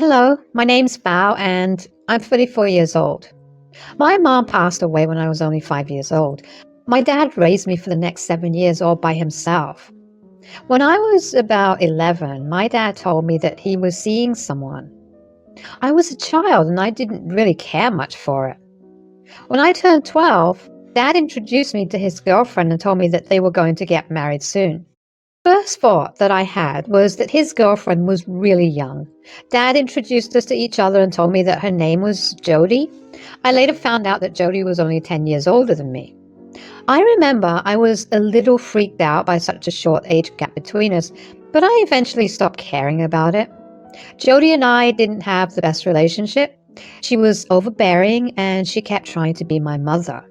Hello, my name's Val and I'm 34 years old. My mom passed away when I was only 5 years old. My dad raised me for the next 7 years all by himself. When I was about 11, my dad told me that he was seeing someone. I was a child and I didn't really care much for it. When I turned 12, Dad introduced me to his girlfriend and told me that they were going to get married soon. First thought that I had was that his girlfriend was really young. Dad introduced us to each other and told me that her name was Jody. I later found out that Jody was only 10 years older than me. I remember I was a little freaked out by such a short age gap between us, but I eventually stopped caring about it. Jody and I didn't have the best relationship. She was overbearing and she kept trying to be my mother.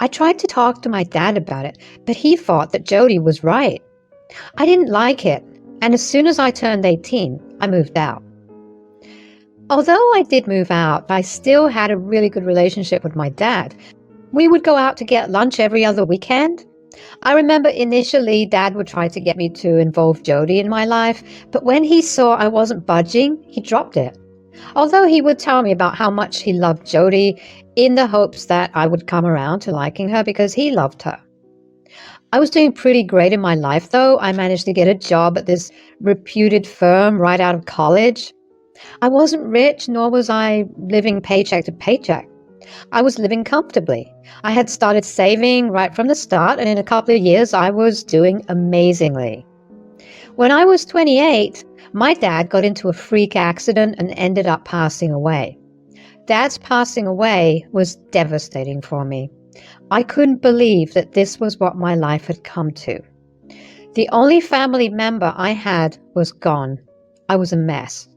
I tried to talk to my dad about it, but he thought that Jody was right. I didn't like it, and as soon as I turned 18, I moved out. Although I did move out, I still had a really good relationship with my dad. We would go out to get lunch every other weekend. I remember initially Dad would try to get me to involve Jody in my life, but when he saw I wasn't budging, he dropped it. Although he would tell me about how much he loved Jody in the hopes that I would come around to liking her because he loved her. I was doing pretty great in my life, though. I managed to get a job at this reputed firm right out of college. I wasn't rich, nor was I living paycheck to paycheck. I was living comfortably. I had started saving right from the start, and in a couple of years, I was doing amazingly. When I was 28, my dad got into a freak accident and ended up passing away. Dad's passing away was devastating for me. I couldn't believe that this was what my life had come to. The only family member I had was gone. I was a mess.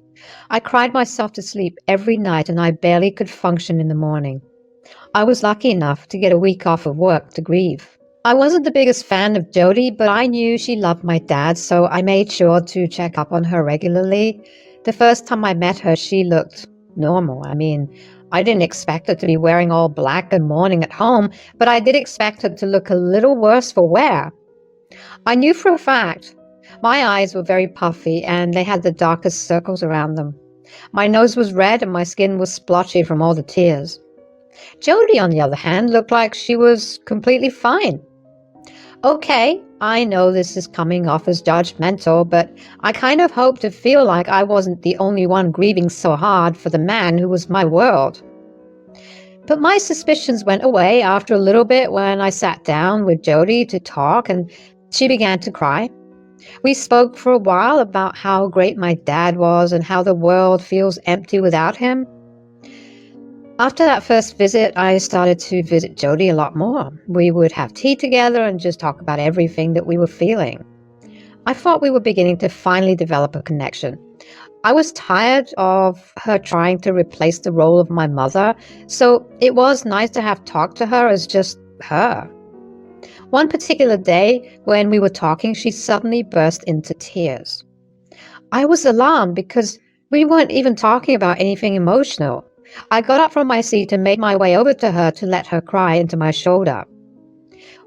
I cried myself to sleep every night and I barely could function in the morning. I was lucky enough to get a week off of work to grieve. I wasn't the biggest fan of Jody, but I knew she loved my dad, so I made sure to check up on her regularly. The first time I met her, she looked normal. I didn't expect her to be wearing all black and mourning at home, but I did expect her to look a little worse for wear. I knew for a fact my eyes were very puffy and they had the darkest circles around them. My nose was red and my skin was splotchy from all the tears. Jody, on the other hand, looked like she was completely fine. Okay, I know this is coming off as judgmental, but I kind of hope to feel like I wasn't the only one grieving so hard for the man who was my world. But my suspicions went away after a little bit when I sat down with Jody to talk and she began to cry. We spoke for a while about how great my dad was and how the world feels empty without him. After that first visit, I started to visit Jody a lot more. We would have tea together and just talk about everything that we were feeling. I thought we were beginning to finally develop a connection. I was tired of her trying to replace the role of my mother, so it was nice to have talked to her as just her. One particular day, when we were talking, she suddenly burst into tears. I was alarmed because we weren't even talking about anything emotional. I got up from my seat and made my way over to her to let her cry into my shoulder.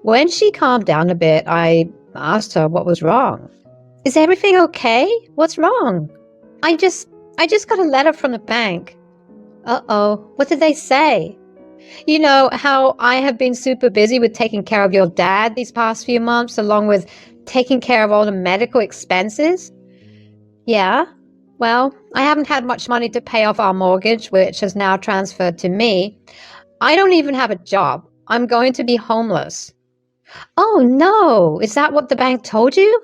When she calmed down a bit, I asked her what was wrong. "Is everything okay? What's wrong?" I just got a letter from the bank." "Uh-oh, what did they say?" "You know how I have been super busy with taking care of your dad these past few months, along with taking care of all the medical expenses?" "Yeah. Well, I haven't had much money to pay off our mortgage, which has now transferred to me. I don't even have a job. I'm going to be homeless." "Oh, no. Is that what the bank told you?"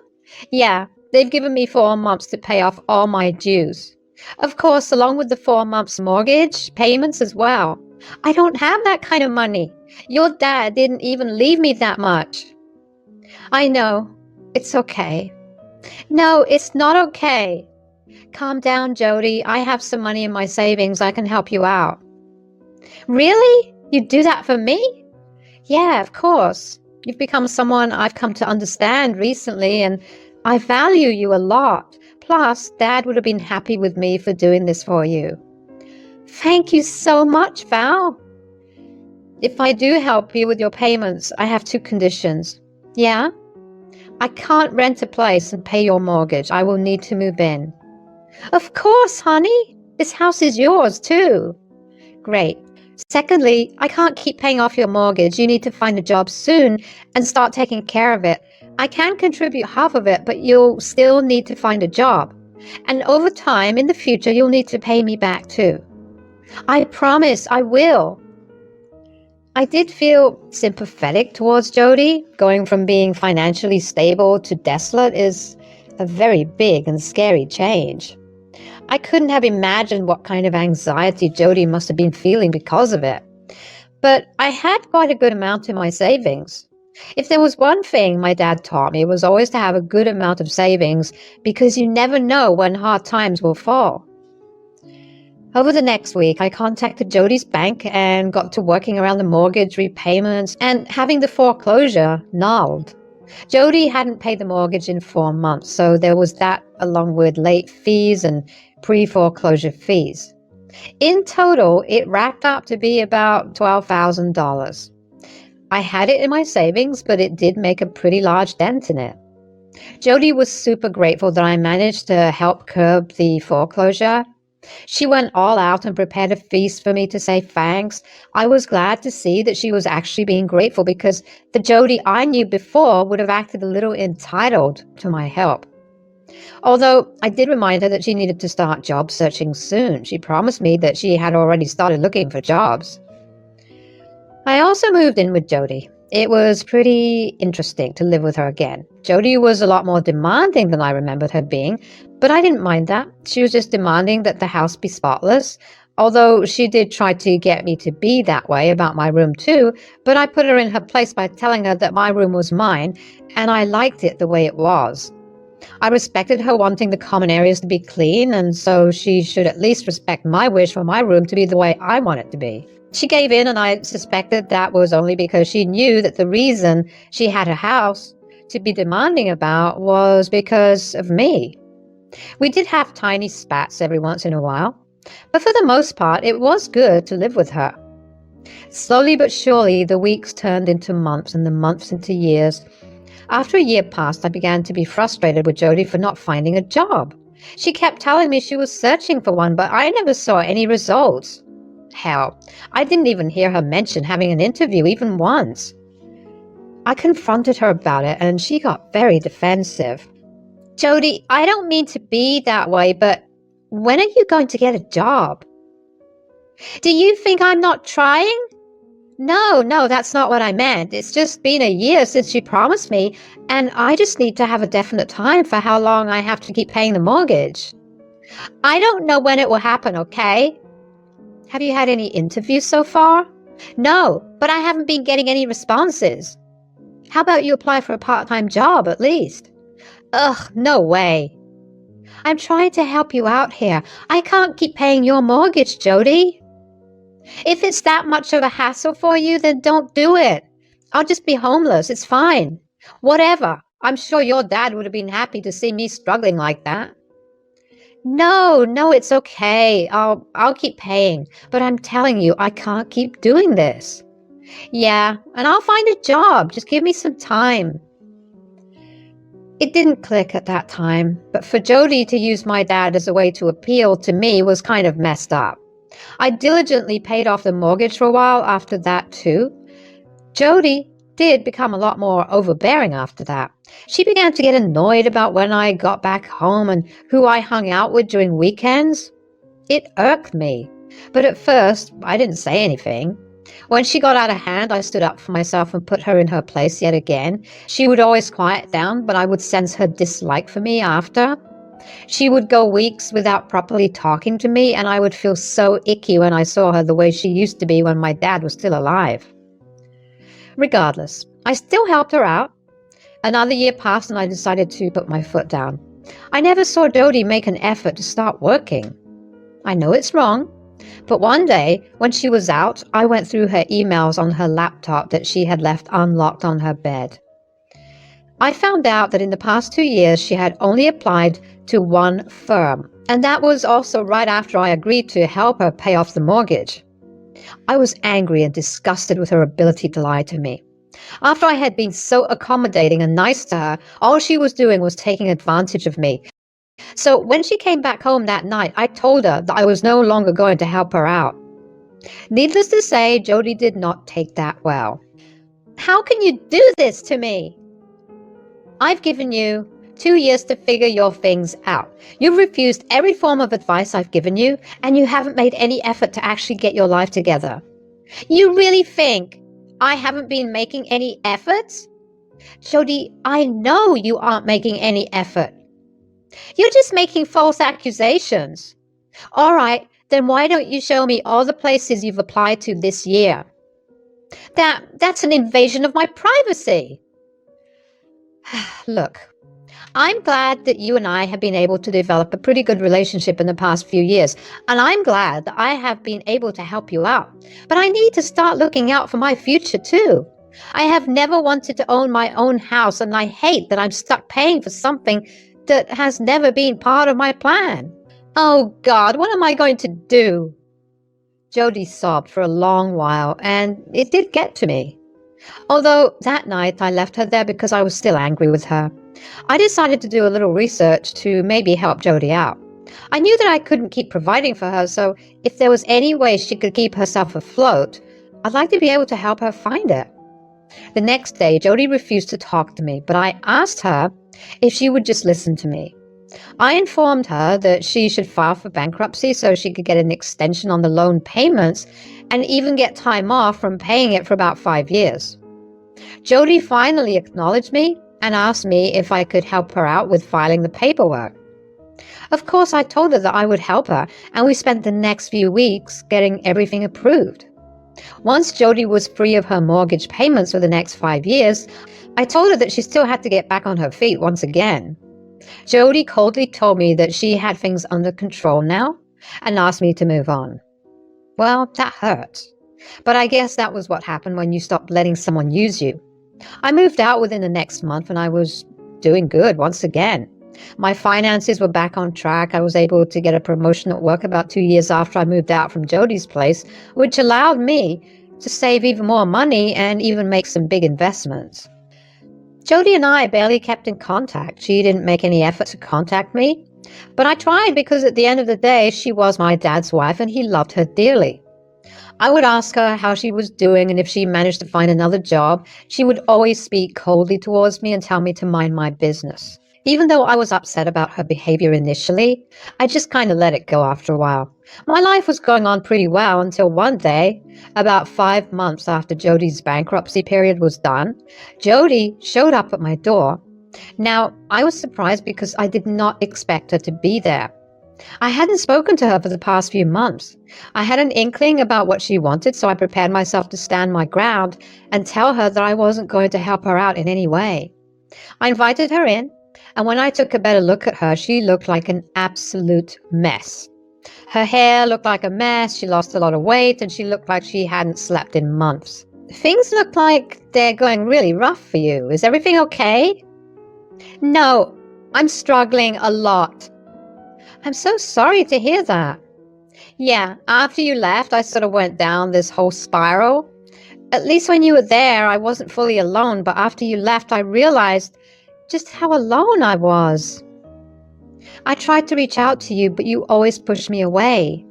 "Yeah, they've given me 4 months to pay off all my dues. Of course, along with the 4 months mortgage payments as well. I don't have that kind of money. Your dad didn't even leave me that much." "I know. It's okay." "No, it's not okay." "Calm down, Jody. I have some money in my savings. I can help you out." "Really? You'd do that for me?" "Yeah, of course. You've become someone I've come to understand recently, and I value you a lot. Plus, Dad would have been happy with me for doing this for you." "Thank you so much, Val." "If I do help you with your payments, I have 2 conditions." "Yeah?" "I can't rent a place and pay your mortgage. I will need to move in." "Of course, honey." This house is yours too. Great. Secondly, I can't keep paying off your mortgage. You need to find a job soon and start taking care of it. I can contribute half of it, but you'll still need to find a job. And over time, in the future, you'll need to pay me back too. I promise I will. I did feel sympathetic towards Jody. Going from being financially stable to desolate is a very big and scary change. I couldn't have imagined what kind of anxiety Jody must have been feeling because of it. But I had quite a good amount in my savings. If there was one thing my dad taught me, it was always to have a good amount of savings because you never know when hard times will fall. Over the next week, I contacted Jody's bank and got to working around the mortgage repayments and having the foreclosure nulled. Jody hadn't paid the mortgage in 4 months, so there was that along with late fees and pre-foreclosure fees. In total, it racked up to be about $12,000. I had it in my savings, but it did make a pretty large dent in it. Jody was super grateful that I managed to help curb the foreclosure. She went all out and prepared a feast for me to say thanks. I was glad to see that she was actually being grateful because the Jody I knew before would have acted a little entitled to my help. Although I did remind her that she needed to start job searching soon. She promised me that she had already started looking for jobs. I also moved in with Jody. It was pretty interesting to live with her again. Jody was a lot more demanding than I remembered her being, but I didn't mind that. She was just demanding that the house be spotless, although she did try to get me to be that way about my room too, but I put her in her place by telling her that my room was mine, and I liked it the way it was. I respected her wanting the common areas to be clean, and so she should at least respect my wish for my room to be the way I want it to be. She gave in, and I suspected that was only because she knew that the reason she had a house to be demanding about was because of me. We did have tiny spats every once in a while, but for the most part, it was good to live with her. Slowly but surely, the weeks turned into months and the months into years. After a year passed, I began to be frustrated with Jody for not finding a job. She kept telling me she was searching for one, but I never saw any results. Hell, I didn't even hear her mention having an interview even once. I confronted her about it, and she got very defensive. Jody, I don't mean to be that way, but when are you going to get a job? Do you think I'm not trying? No, that's not what I meant. It's just been a year since you promised me, and I just need to have a definite time for how long I have to keep paying the mortgage. I don't know when it will happen, okay? Have you had any interviews so far? No, but I haven't been getting any responses. How about you apply for a part-time job at least? Ugh, no way. I'm trying to help you out here. I can't keep paying your mortgage, Jody. If it's that much of a hassle for you, then don't do it. I'll just be homeless. It's fine. Whatever. I'm sure your dad would have been happy to see me struggling like that. No, it's okay. I'll keep paying. But I'm telling you, I can't keep doing this. Yeah, and I'll find a job. Just give me some time. It didn't click at that time, but for Jody to use my dad as a way to appeal to me was kind of messed up. I diligently paid off the mortgage for a while after that too. Jody did become a lot more overbearing after that. She began to get annoyed about when I got back home and who I hung out with during weekends. It irked me, but at first I didn't say anything. When she got out of hand, I stood up for myself and put her in her place yet again. She would always quiet down, but I would sense her dislike for me after. She would go weeks without properly talking to me, and I would feel so icky when I saw her the way she used to be when my dad was still alive. Regardless, I still helped her out. Another year passed and I decided to put my foot down. I never saw Jody make an effort to start working. I know it's wrong, but one day when she was out, I went through her emails on her laptop that she had left unlocked on her bed. I found out that in the past 2 years she had only applied to one firm, and that was also right after I agreed to help her pay off the mortgage. I was angry and disgusted with her ability to lie to me. After I had been so accommodating and nice to her, all she was doing was taking advantage of me. So when she came back home that night, I told her that I was no longer going to help her out. Needless to say, Jody did not take that well. How can you do this to me? I've given you 2 years to figure your things out. You've refused every form of advice I've given you, and you haven't made any effort to actually get your life together. You really think I haven't been making any efforts? Jody, I know you aren't making any effort. You're just making false accusations. All right, then why don't you show me all the places you've applied to this year? That's an invasion of my privacy. Look, I'm glad that you and I have been able to develop a pretty good relationship in the past few years, and I'm glad that I have been able to help you out. But I need to start looking out for my future too. I have never wanted to own my own house, and I hate that I'm stuck paying for something that has never been part of my plan. Oh God, what am I going to do? Jody sobbed for a long while, and it did get to me. Although that night I left her there because I was still angry with her. I decided to do a little research to maybe help Jody out. I knew that I couldn't keep providing for her, so if there was any way she could keep herself afloat, I'd like to be able to help her find it. The next day, Jody refused to talk to me, but I asked her if she would just listen to me. I informed her that she should file for bankruptcy so she could get an extension on the loan payments and even get time off from paying it for about 5 years. Jody finally acknowledged me and asked me if I could help her out with filing the paperwork. Of course, I told her that I would help her, and we spent the next few weeks getting everything approved. Once Jody was free of her mortgage payments for the next 5 years, I told her that she still had to get back on her feet once again. Jody coldly told me that she had things under control now and asked me to move on. Well, that hurt. But I guess that was what happened when you stopped letting someone use you. I moved out within the next month and I was doing good once again. My finances were back on track. I was able to get a promotion at work about 2 years after I moved out from Jody's place, which allowed me to save even more money and even make some big investments. Jody and I barely kept in contact. She didn't make any effort to contact me, but I tried because at the end of the day, she was my dad's wife and he loved her dearly. I would ask her how she was doing, and if she managed to find another job, she would always speak coldly towards me and tell me to mind my business. Even though I was upset about her behavior initially, I just kind of let it go after a while. My life was going on pretty well until one day, about 5 months after Jody's bankruptcy period was done, Jody showed up at my door. Now, I was surprised because I did not expect her to be there. I hadn't spoken to her for the past few months. I had an inkling about what she wanted, so I prepared myself to stand my ground and tell her that I wasn't going to help her out in any way. I invited her in, and when I took a better look at her, she looked like an absolute mess. Her hair looked like a mess, she lost a lot of weight, and she looked like she hadn't slept in months. Things look like they're going really rough for you. Is everything okay? No, I'm struggling a lot. I'm so sorry to hear that. Yeah, after you left, I sort of went down this whole spiral. At least when you were there, I wasn't fully alone, but after you left, I realized just how alone I was. I tried to reach out to you, but you always pushed me away.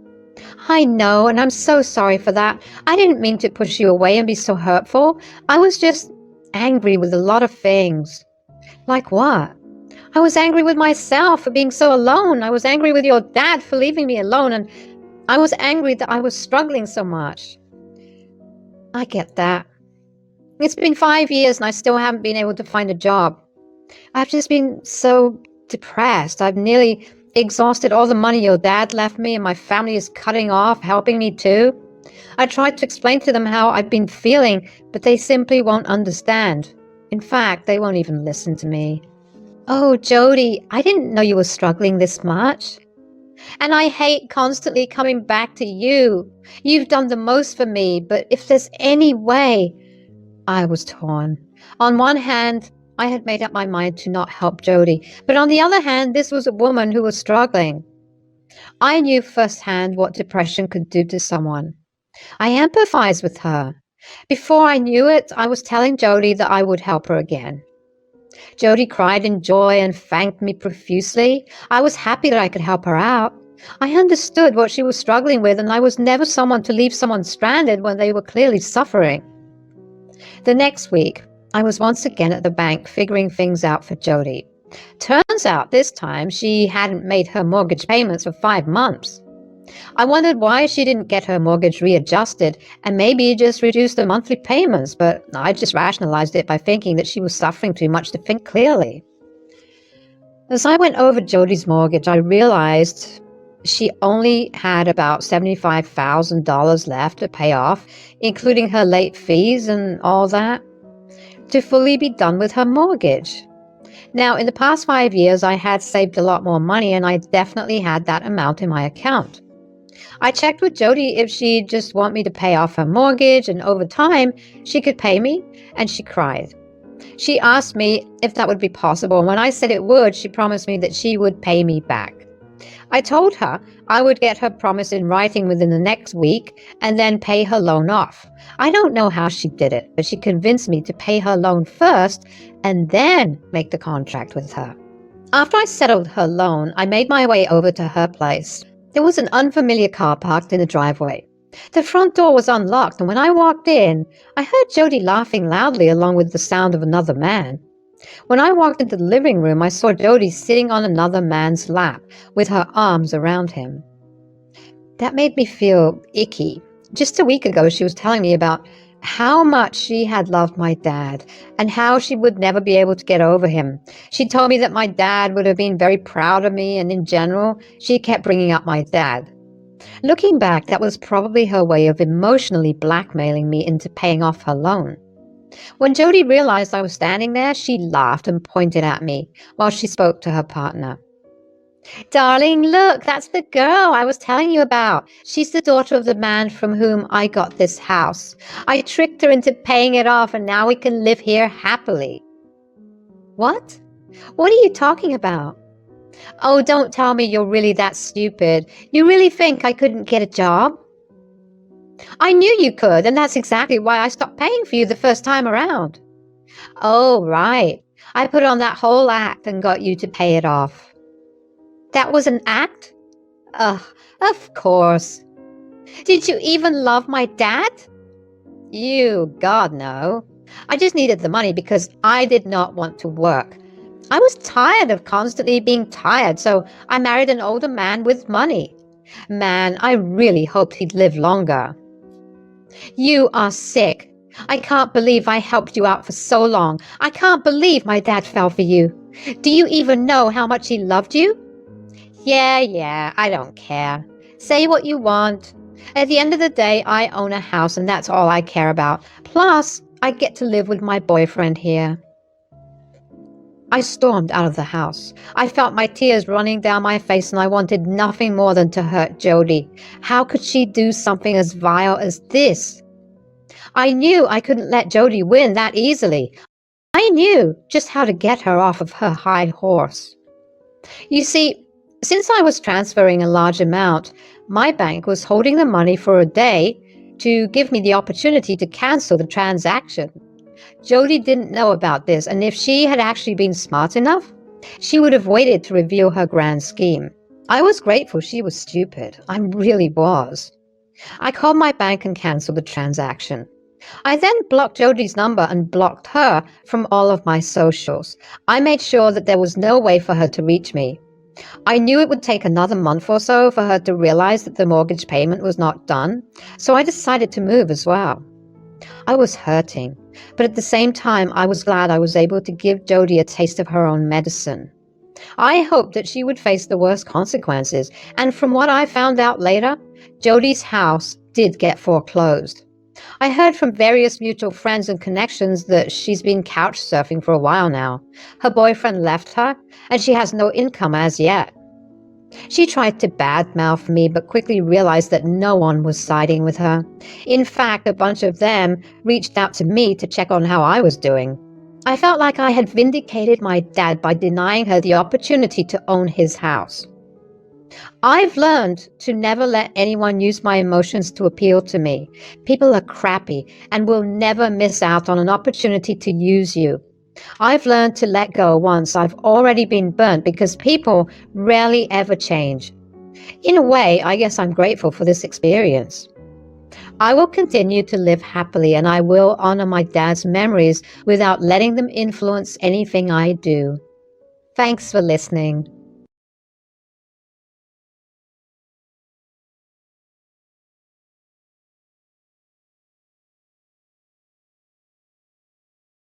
I know, and I'm so sorry for that. I didn't mean to push you away and be so hurtful. I was just angry with a lot of things. Like what? I was angry with myself for being so alone. I was angry with your dad for leaving me alone, and I was angry that I was struggling so much. I get that. It's been 5 years and I still haven't been able to find a job. I've just been so depressed. I've nearly exhausted all the money your dad left me, and my family is cutting off helping me too. I tried to explain to them how I've been feeling, but they simply won't understand. In fact, they won't even listen to me. Oh, Jody, I didn't know you were struggling this much. And I hate constantly coming back to you. You've done the most for me, but if there's any way... I was torn. On one hand, I had made up my mind to not help Jody, but on the other hand, this was a woman who was struggling. I knew firsthand what depression could do to someone. I empathized with her. Before I knew it, I was telling Jody that I would help her again. Jody cried in joy and thanked me profusely. I was happy that I could help her out. I understood what she was struggling with, and I was never someone to leave someone stranded when they were clearly suffering. The next week, I was once again at the bank figuring things out for Jody. Turns out this time she hadn't made her mortgage payments for 5 months. I wondered why she didn't get her mortgage readjusted and maybe just reduce the monthly payments, but I just rationalized it by thinking that she was suffering too much to think clearly. As I went over Jody's mortgage, I realized she only had about $75,000 left to pay off, including her late fees and all that, to fully be done with her mortgage. Now, in the past 5 years, I had saved a lot more money, and I definitely had that amount in my account. I checked with Jody if she'd just want me to pay off her mortgage, and over time, she could pay me, and she cried. She asked me if that would be possible, and when I said it would, she promised me that she would pay me back. I told her I would get her promise in writing within the next week and then pay her loan off. I don't know how she did it, but she convinced me to pay her loan first and then make the contract with her. After I settled her loan, I made my way over to her place. There was an unfamiliar car parked in the driveway. The front door was unlocked, and when I walked in, I heard Jody laughing loudly along with the sound of another man. When I walked into the living room, I saw Jody sitting on another man's lap with her arms around him. That made me feel icky. Just a week ago, she was telling me about how much she had loved my dad and how she would never be able to get over him. She told me that my dad would have been very proud of me, and in general, she kept bringing up my dad. Looking back, that was probably her way of emotionally blackmailing me into paying off her loan. When Jody realized I was standing there, she laughed and pointed at me while she spoke to her partner. "Darling, look, that's the girl I was telling you about. She's the daughter of the man from whom I got this house. I tricked her into paying it off, and now we can live here happily." "What? What are you talking about?" "Oh, don't tell me you're really that stupid. You really think I couldn't get a job?" "I knew you could, and that's exactly why I stopped paying for you the first time around." "Oh, right. I put on that whole act and got you to pay it off." "That was an act?" "Ugh, of course." "Did you even love my dad?" God, no. I just needed the money because I did not want to work. I was tired of constantly being tired, so I married an older man with money. Man, I really hoped he'd live longer. You are sick. I can't believe I helped you out for so long. I can't believe my dad fell for you. Do you even know how much he loved you? Yeah, I don't care. Say what you want. At the end of the day, I own a house, and that's all I care about. Plus, I get to live with my boyfriend here. I stormed out of the house. I felt my tears running down my face, and I wanted nothing more than to hurt Jody. How could she do something as vile as this? I knew I couldn't let Jody win that easily. I knew just how to get her off of her high horse. You see, since I was transferring a large amount, my bank was holding the money for a day to give me the opportunity to cancel the transaction. Jody didn't know about this, and if she had actually been smart enough, she would have waited to reveal her grand scheme. I was grateful she was stupid. I really was. I called my bank and canceled the transaction. I then blocked Jody's number and blocked her from all of my socials. I made sure that there was no way for her to reach me. I knew it would take another month or so for her to realize that the mortgage payment was not done, so I decided to move as well. I was hurting, but at the same time, I was glad I was able to give Jody a taste of her own medicine. I hoped that she would face the worst consequences, and from what I found out later, Jody's house did get foreclosed. I heard from various mutual friends and connections that she's been couch surfing for a while now. Her boyfriend left her, and she has no income as yet. She tried to badmouth me, but quickly realized that no one was siding with her. In fact, a bunch of them reached out to me to check on how I was doing. I felt like I had vindicated my dad by denying her the opportunity to own his house. I've learned to never let anyone use my emotions to appeal to me. People are crappy and will never miss out on an opportunity to use you. I've learned to let go once I've already been burnt because people rarely ever change. In a way, I guess I'm grateful for this experience. I will continue to live happily and I will honor my dad's memories without letting them influence anything I do. Thanks for listening.